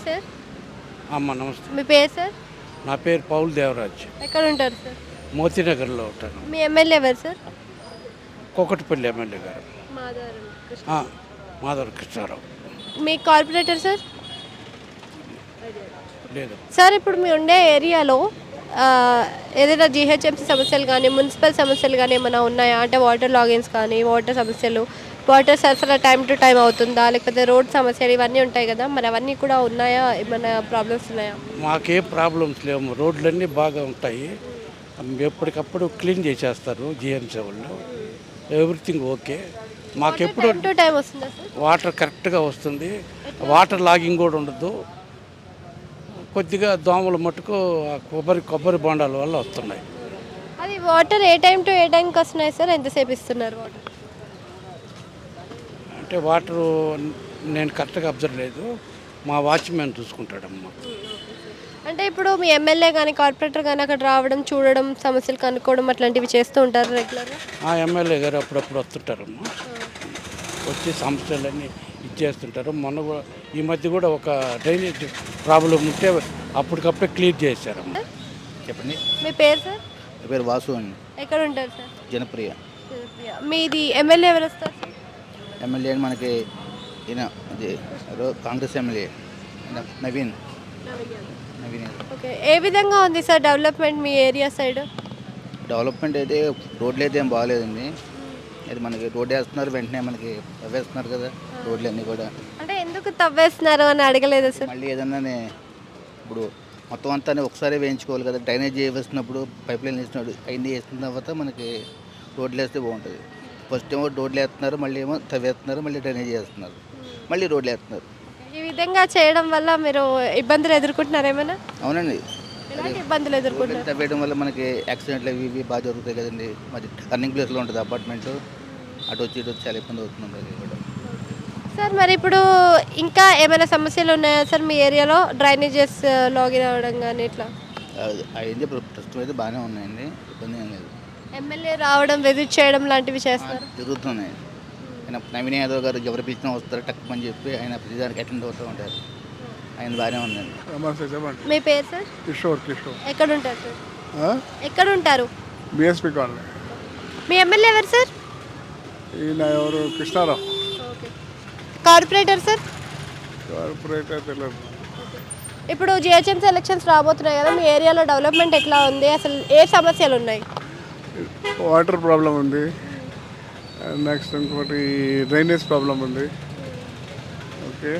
Sir. అమ్మ నమస్తే. మీ పేరు సార్? నా పేరు పౌల్ దేవరాజ్. ఎక్కడ ఉంటారు సార్? మోతీనగర్లో ఉంటాను. మీ ఎమ్మెల్యే ఎవరు సార్? కోకటిపల్లి ఎమ్మెల్యే గారు మాధవరం కృష్ణ. మాధవ కృష్ణారావు. మీ కార్పొరేటర్ సార్? లేదు. సార్ ఇప్పుడు మీ ఉండే ఏరియాలో ఏదైనా జీహెచ్ఎంసీ సమస్యలు కానీ మున్సిపల్ సమస్యలు కానీ ఏమైనా ఉన్నాయా? అంటే వాటర్ లాగిన్స్ కానీ వాటర్ సమస్యలు, వాటర్ సరఫరా టైం టు టైం అవుతుందా, లేకపోతే రోడ్ సమస్యలు ఇవన్నీ ఉంటాయి కదా, మరి అవన్నీ కూడా ఉన్నాయా? ఏమైనా ప్రాబ్లమ్స్ ఉన్నాయా? మాకేం ప్రాబ్లమ్స్ లేవు, రోడ్లన్నీ బాగా ఉంటాయి, ఎప్పటికప్పుడు క్లీన్ చేసేస్తారు జిఎంసీ వాళ్ళు. Everything okay. మాకెప్పుడు టైం టు టైం వస్తుందా సార్? వాటర్ కరెక్ట్గా వస్తుంది, వాటర్ లాగింగ్ కూడా ఉండదు. కొద్దిగా దోమలు మట్టుకు ఆ కొబ్బరి బొండాల వల్ల వస్తున్నాయి. అది వాటర్ ఏ టైం టు ఏ టైంకి వస్తున్నాయి సార్? ఎంతసేపు ఇస్తున్నారు వాటర్? అంటే వాటరు నేను కరెక్ట్గా అబ్జర్వ్ లేదు, మా వాచ్మెన్ చూసుకుంటాడమ్మా. అంటే ఇప్పుడు మీ ఎమ్మెల్యే కానీ కార్పొరేటర్ కానీ అక్కడ రావడం, చూడడం, సమస్యలు కనుక్కోవడం అట్లాంటివి చేస్తూ ఉంటారు రెగ్యులర్గా? ఆ ఎమ్మెల్యే గారు అప్పుడప్పుడు వస్తుంటారమ్మా, వచ్చి సమస్యలన్నీ ఇచ్చేస్తుంటారు. మొన్న కూడా ఈ మధ్య కూడా ఒక డ్రైనేజ్ ప్రాబ్లం ఉంటే అప్పటికప్పుడే క్లియర్ చేశారమ్మా. చెప్పండి. మీ పేరు సార్? నా పేరు వాసు అండి. ఎక్కడ ఉంటారు సార్? జనప్రియ. మీది ఎమ్మెల్యే ఎవరు వస్తారు సార్? ఎమ్మెల్యే మనకి ఈయన అది కాంగ్రెస్ ఎమ్మెల్యే నవీన్. ఓకే. ఏ విధంగా ఉంది సార్ డెవలప్మెంట్ మీ ఏరియా సైడ్? డెవలప్మెంట్ అయితే రోడ్లు అయితే ఏం బాగాలేదండి. అది మనకి రోడ్డు వేస్తున్నారు, వెంటనే మనకి వేస్తున్నారు కదా రోడ్లు అన్నీ కూడా. అంటే ఎందుకు తవ్వేస్తున్నారు అని అడగలేదు సార్? మళ్ళీ ఏదన్నా ఇప్పుడు మొత్తం అంతా ఒకసారి వేయించుకోవాలి కదా, డ్రైనేజ్ వేస్తున్నప్పుడు పైప్ లైన్ వేసినప్పుడు అవన్నీ వేసిన తర్వాత మనకి రోడ్లు వేస్తే బాగుంటుంది. ఫస్ట్ ఏమో రోడ్లు వేస్తున్నారు, మళ్ళీ ఏమో తవ్వేస్తున్నారు, మళ్ళీ డ్రైనేజ్ వేస్తున్నారు, మళ్ళీ రోడ్లు వేస్తున్నారు. ఈ విధంగా చేయడం వల్ల మీరు ఇబ్బందులు ఎదుర్కొంటున్నారు ఏమైనా? అవునండి. ఎలాంటి ఇబ్బందులు ఎదుర్కొంటున్నారు? తవ్వేయడం వల్ల మనకి యాక్సిడెంట్లు ఇవి బాగా జరుగుతాయి కదండి. మరి రన్నింగ్ ప్లేస్లో ఉంటుంది అపార్ట్మెంట్, అటు వచ్చి ఇటు వచ్చి చాలా ఇబ్బంది అవుతుంది అది కూడా. సార్ మరి ఇప్పుడు ఇంకా ఏమైనా సమస్యలు ఉన్నాయా సార్ మీ ఏరియాలో? డ్రైనేజెస్ లాగిన్ అవ్వడం కానీ ఇట్లా అవన్నీ ప్రస్తుతం అయితే బాగానే ఉన్నాయండి, ఇబ్బంది ఏం లేదు. ఎమ్మెల్యే రావడం, విజిట్ చేయడం లాంటివి చేస్తారు? జరుగుతున్నాయి. ఆయన నవీన్ యాదవ్ గారు ఎవరు పిలిచినా వస్తారు టక్కుమని చెప్పి ఆయన ప్రతిదానికి అటెండ్ అవుతూ ఉంటారు. ఆయన బాగానే ఉందండి. మీ పేరు సార్? కిషోర్. ఎక్కడ ఉంటారు సార్? ఎక్కడ ఉంటారు? BSP colony. మీ ఎమ్మెల్యే ఎవరు సార్? ఈయన ఎవరు? Krishna Rao. Okay. Corporator sir? Corporator తెలియదు. ఇప్పుడు జిహెచ్ఎంసీ ఎలక్షన్స్ రాబోతున్నాయి కదా, మీ ఏరియాలో డెవలప్మెంట్ ఎట్లా ఉంది? అసలు ఏ సమస్యలు ఉన్నాయి? వాటర్ ప్రాబ్లం ఉంది, నెక్స్ట్ ఇంకోటి డ్రైనేజ్ ప్రాబ్లం ఉంది, ఓకే,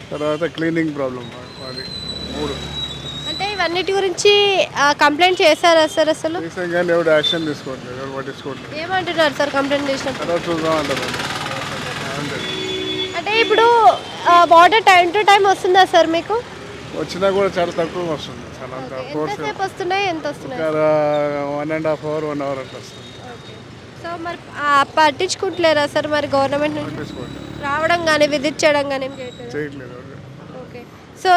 తర్వాత క్లీనింగ్ ప్రాబ్లం, అది 3. అంటే ఇవన్నిటి గురించి కంప్లైంట్ చేశారా సార్? అసలు కానీ ఎవరు యాక్షన్ తీసుకోవట్లేదు, ఎవరు పట్టించుకోవట్లేదు. ఏమంటున్నారు సార్ కంప్లైంట్ చేసినప్పుడు? తర్వాత చూద్దాం అంటారు. అంటే ఇప్పుడు వాటర్ టైం టు టైం వస్తుందా సార్ మీకు? వచ్చినా కూడా చాలా తక్కువ వస్తుంది, చాలా ఎంతసేపు వస్తున్నాయి, ఎంత వస్తున్నాయి? 1.5 hour 1 hour అట్లా వస్తుంది. సో మరి పట్టించుకుంటలేరా సార్ మరి గవర్నమెంట్ నుంచి రావడం కానీ విజిట్ చేయడం కానీ ఏం చేయట్లేదు? ఓకే. సో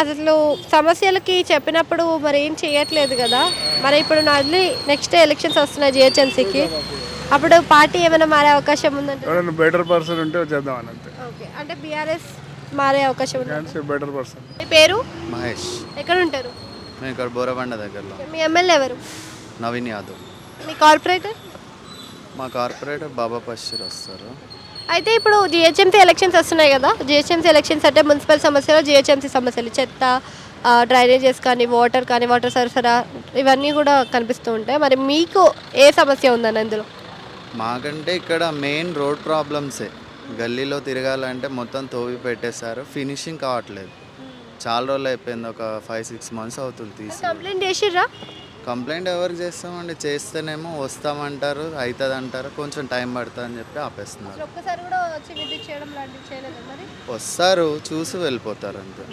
అసలు సమస్యలకి చెప్పినప్పుడు మరి ఏం చేయట్లేదు కదా, మరి ఇప్పుడు నాది నెక్స్ట్ ఎలక్షన్స్ వస్తున్నాయి జిహెచ్ఎంసీకి, అప్పుడు పార్టీ ఏమైనా మారే అవకాశం ఉందంటే? ఎవరైనా బెటర్ పర్సన్ ఉంటే చేద్దామని అంతే. ఓకే. అంటే బీఆర్ఎస్ మారే అవకాశం ఉంది. Better person. మీ పేరు? మహేష్. ఎక్కడ ఉంటారు? నేను ఇక్కడ బోరబండ దగ్గరలో. మీ ఎమ్మెల్యే ఎవరు? నవీన్ యాదవ్. మీ కార్పొరేటర్? మా కార్పొరేటర్ బాబా పశ్చిర్ వస్తారు. అయితే ఇప్పుడు జిహెచ్ఎంసీ ఎలక్షన్స్ వస్తున్నాయి కదా, జిహెచ్ఎంసీ ఎలక్షన్స్ అంటే మున్సిపల్ సమస్యలు, జిహెచ్ఎంసీ సమస్యలు, చెత్త, డ్రైనేజెస్ కానీ వాటర్ సరఫరా ఇవన్నీ కూడా కనిపిస్తూ ఉంటాయి. మరి మీకు ఏ సమస్య ఉందని అందులో? మాకంటే ఇక్కడ మెయిన్ రోడ్ ప్రాబ్లమ్సే. గల్లీలో తిరగాలంటే మొత్తం తోవి పెట్టేశారు, ఫినిషింగ్ కావట్లేదు. చాలా రోజులు అయిపోయింది, ఒక 5-6 months అవుతుంది తీసి. కంప్లైంట్ చేసిర్రా? కంప్లైంట్ ఎవరికి చేస్తామండి, చేస్తేనేమో వస్తామంటారు, అవుతుంది అంటారు, కొంచెం టైం పడుతుంది అని చెప్పి ఆపేస్తున్నారు. ఒక్కసారి కూడా వచ్చి విజిట్ చేయడం లాంటివి చేయలేదు మరి? వస్తారు, చూసి వెళ్ళిపోతారు అంతే.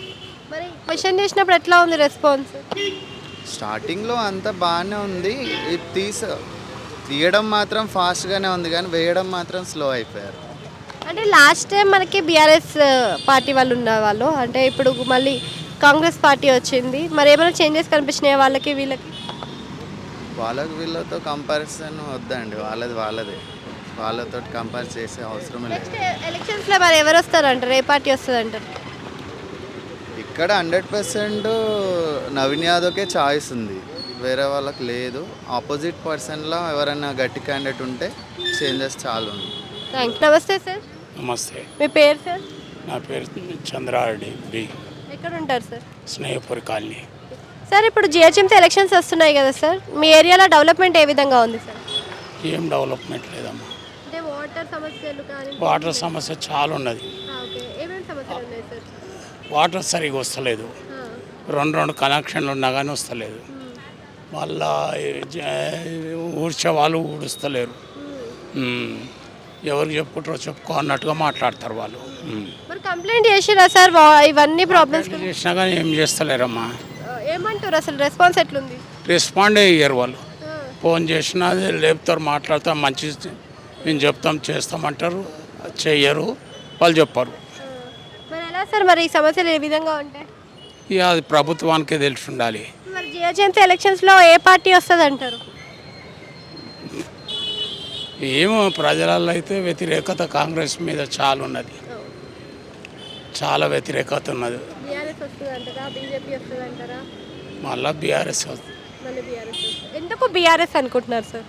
మరి క్వశ్చన్ చేసినప్పుడు ఎట్లా ఉంది రెస్పాన్స్? స్టార్టింగ్లో అంతా బాగానే ఉంది, ఇది తీయడం మాత్రం ఫాస్ట్గానే ఉంది కానీ వేయడం మాత్రం స్లో అయిపోయారు. అంటే లాస్ట్ టైం మనకి బీఆర్ఎస్ పార్టీ వాళ్ళు ఉన్నవాళ్ళు, అంటే ఇప్పుడు మళ్ళీ కాంగ్రెస్ పార్టీ వచ్చింది, మరి ఏమైనా చేంజెస్ కనిపించినాయి వాళ్ళకి వీళ్ళకి? వీళ్ళతో కంపారిజన్ వద్దండి, వాళ్ళదే, వాళ్ళతో కంపేర్ చేసే అవసరం లేదు. నెక్స్ట్ ఎలక్షన్స్లో మరి ఎవరు వస్తారంటారు, ఏ పార్టీ వస్తుంది అంటారు? ఇక్కడ 100% నవీన్ యాదవ్కే ఛాయిస్ ఉంది, వేరే వాళ్ళకి లేదు. ఆపోజిట్ పర్సన్లో ఎవరైనా గట్టి క్యాండిడేట్ ఉంటే చేంజెస్ చాలా ఉంది. Thank you. నమస్తే సార్. నమస్తే, మీ పేరు సార్? నా పేరు చంద్రారెడ్డి బి, ఎక్కడ ఉంటారు సార్? స్నేహపురి కాలనీ. సార్ ఇప్పుడు జిహెచ్ఎంసీ ఎలక్షన్స్ వస్తున్నాయి కదా సార్, మీ ఏరియాలో డెవలప్మెంట్ ఏ విధంగా ఉంది సార్? ఏం డెవలప్మెంట్ లేదమ్మా. అంటే వాటర్ సమస్యలు కానీ వాటర్ సమస్య చాలా ఉన్నది. ఓకే, ఏమేమి సమస్యలు ఉన్నాయి సార్? వాటర్ సరిగా వస్తలేదు, రెండు కనెక్షన్లు ఉన్నా కానీ వస్తలేదు. మళ్ళా ఊడ్చే వాళ్ళు ఊడుస్తలేరు. ఎవరు చెప్పుకుంటారో చెప్పుకో అన్నట్టుగా మాట్లాడతారు వాళ్ళు. మరి కంప్లైంట్ చేసిరా సార్ ఇవన్నీ ప్రాబ్లమ్స్? చేసినా కానీ ఏం చేస్తలేరమ్మా. ఏమంటారు అసలు, రెస్పాన్స్ ఎట్లుంది? రెస్పాండే అయ్యారు వాళ్ళు. ఫోన్ చేసినా లేపుతారు, మాట్లాడతాం, మంచి మేము చెప్తాం చేస్తామంటారు, చెయ్యరు, వాళ్ళు చెప్పారు. మరి ఎలా సార్ మరి ఈ సమస్యలు ఏ విధంగా ఉంటాయి? ఇక అది ప్రభుత్వానికే తెలిసి ఉండాలి. మరి జిహెచ్ఎంసీ ఎలక్షన్స్లో ఏ పార్టీ వస్తుంది అంటారు? ఏమో ప్రజలలో అయితే వ్యతిరేకత కాంగ్రెస్ మీద చాలా ఉన్నది, చాలా వ్యతిరేకత ఉన్నది. బీఆర్ఎస్ వస్తుంది అంటారా, బీజేపీ వస్తుంది అంటారా? మళ్ళీ బీఆర్ఎస్ వస్తుంది. మళ్ళీ బీఆర్ఎస్. ఎందుకు బీఆర్ఎస్ అనుకుంటున్నారు సార్?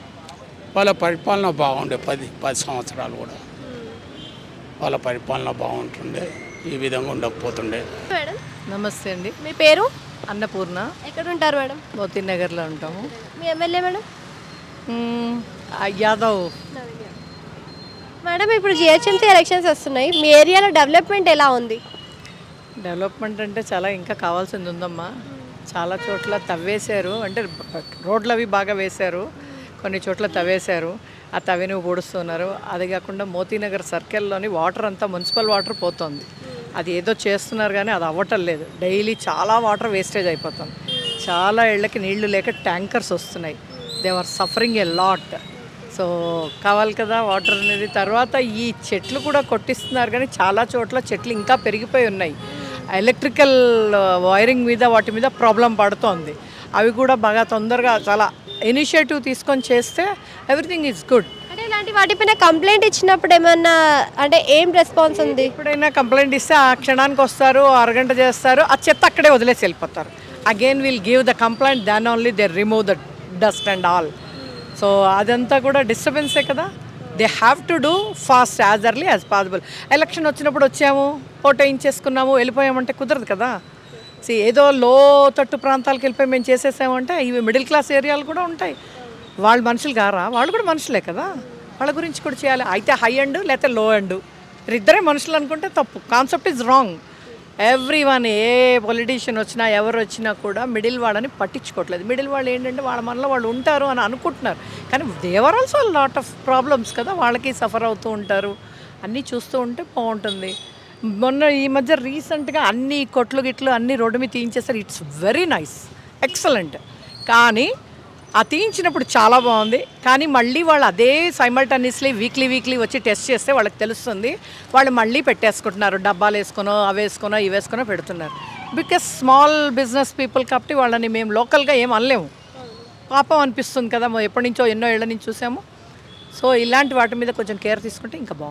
వాళ్ళ పరిపాలన బాగుండే 10 సంవత్సరాలు కూడా వాళ్ళ పరిపాలన బాగుంటుండే, ఈ విధంగా ఉండకపోతుండే. మేడం నమస్తే అండి, మీ పేరు? అన్నపూర్ణ. ఎక్కడ ఉంటారు మేడం? మోతీ నగర్లో ఉంటాము. మీ ఎమ్మెల్యే మేడం? యాదవ్. మేడం ఇప్పుడు జిహెచ్ఎంసీ ఎలక్షన్స్ వస్తున్నాయి, మీ ఏరియాలో డెవలప్మెంట్ ఎలా ఉంది? డెవలప్మెంట్ అంటే చాలా ఇంకా కావాల్సింది ఉందమ్మా. చాలా చోట్ల తవ్వేశారు, అంటే రోడ్లు అవి బాగా వేశారు, కొన్ని చోట్ల తవ్వేశారు, ఆ తవ్విని ఊడుస్తున్నారు. అది కాకుండా మోతీనగర్ సర్కిల్లోని వాటర్ అంతా మున్సిపల్ వాటర్ పోతుంది. అది ఏదో చేస్తున్నారు కానీ అది అవ్వటం లేదు. డైలీ చాలా వాటర్ వేస్టేజ్ అయిపోతుంది. చాలా ఇళ్ళకి నీళ్లు లేక ట్యాంకర్స్ వస్తున్నాయి. They are suffering a lot. So కావాలి కదా వాటర్ అనేది. తర్వాత ఈ చెట్లు కూడా కొట్టిస్తున్నారు కానీ చాలా చోట్ల చెట్లు ఇంకా పెరిగిపోయి ఉన్నాయి. ఎలక్ట్రికల్ వైరింగ్ మీద వాటి మీద ప్రాబ్లం పడుతోంది. అవి కూడా బాగా తొందరగా చాలా ఇనిషియేటివ్ తీసుకొని చేస్తే ఎవ్రీథింగ్ ఈజ్ గుడ్. అంటే ఇలాంటి వాటిపైన కంప్లైంట్ ఇచ్చినప్పుడు ఏమన్నా అంటే ఏం రెస్పాన్స్ ఉంది? ఎప్పుడైనా కంప్లైంట్ ఇస్తే ఆ క్షణానికి వస్తారు, అరగంట చేస్తారు, ఆ చెత్త అక్కడే వదిలేసి వెళ్ళిపోతారు. Again will give the complaint, than only they remove the dust and all. So అదంతా కూడా డిస్టర్బెన్సే కదా. They have to do fast as early as possible. Election వచ్చినప్పుడు వచ్చాము, ఓటు వేయించేసుకున్నాము, వెళ్ళిపోయామంటే కుదరదు కదా. ఏదో లోతట్టు ప్రాంతాలకు వెళ్ళిపోయి మేము చేసేసామంటే ఇవి మిడిల్ క్లాస్ ఏరియాలు కూడా ఉంటాయి. వాళ్ళు మనుషులు కారా? వాళ్ళు కూడా మనుషులే కదా, వాళ్ళ గురించి కూడా చేయాలి. అయితే హై అండ్ లేకపోతే లో అండ్ ఇద్దరే మనుషులు అనుకుంటే తప్పు. Concept is wrong. Every one, A politician వచ్చినా ఎవరు వచ్చినా కూడా మిడిల్ వాళ్ళని పట్టించుకోవట్లేదు. మిడిల్ వాళ్ళు ఏంటంటే వాళ్ళ మనలో వాళ్ళు ఉంటారు అని అనుకుంటున్నారు, కానీ దేవర్ ఆల్సో లాట్ ఆఫ్ ప్రాబ్లమ్స్ కదా, వాళ్ళకి సఫర్ అవుతూ ఉంటారు. అన్నీ చూస్తూ ఉంటే బాగుంటుంది. మొన్న ఈ మధ్య రీసెంట్గా అన్ని కొట్లు గిట్లు అన్ని రోడ్డు మీద తీయించేస్తారు. It's very nice, excellent. కానీ ఆ తీయించినప్పుడు చాలా బాగుంది, కానీ మళ్ళీ వాళ్ళు అదే సైమల్టేనియస్లీ వీక్లీ వచ్చి టెస్ట్ చేస్తే వాళ్ళకి తెలుస్తుంది. వాళ్ళు మళ్ళీ పెట్టేసుకుంటున్నారు, డబ్బాలు వేసుకునో అవి వేసుకునో ఇవి వేసుకునో పెడుతున్నారు. బికాస్ స్మాల్ బిజినెస్ పీపుల్ కాబట్టి వాళ్ళని మేము లోకల్గా ఏం అనలేము. పాపం అనిపిస్తుంది కదా, ఎప్పటి నుంచో ఎన్నో ఏళ్ళ నుంచి చూసాము. సో ఇలాంటి వాటి మీద కొంచెం కేర్ తీసుకుంటే ఇంకా బాగుంటుంది.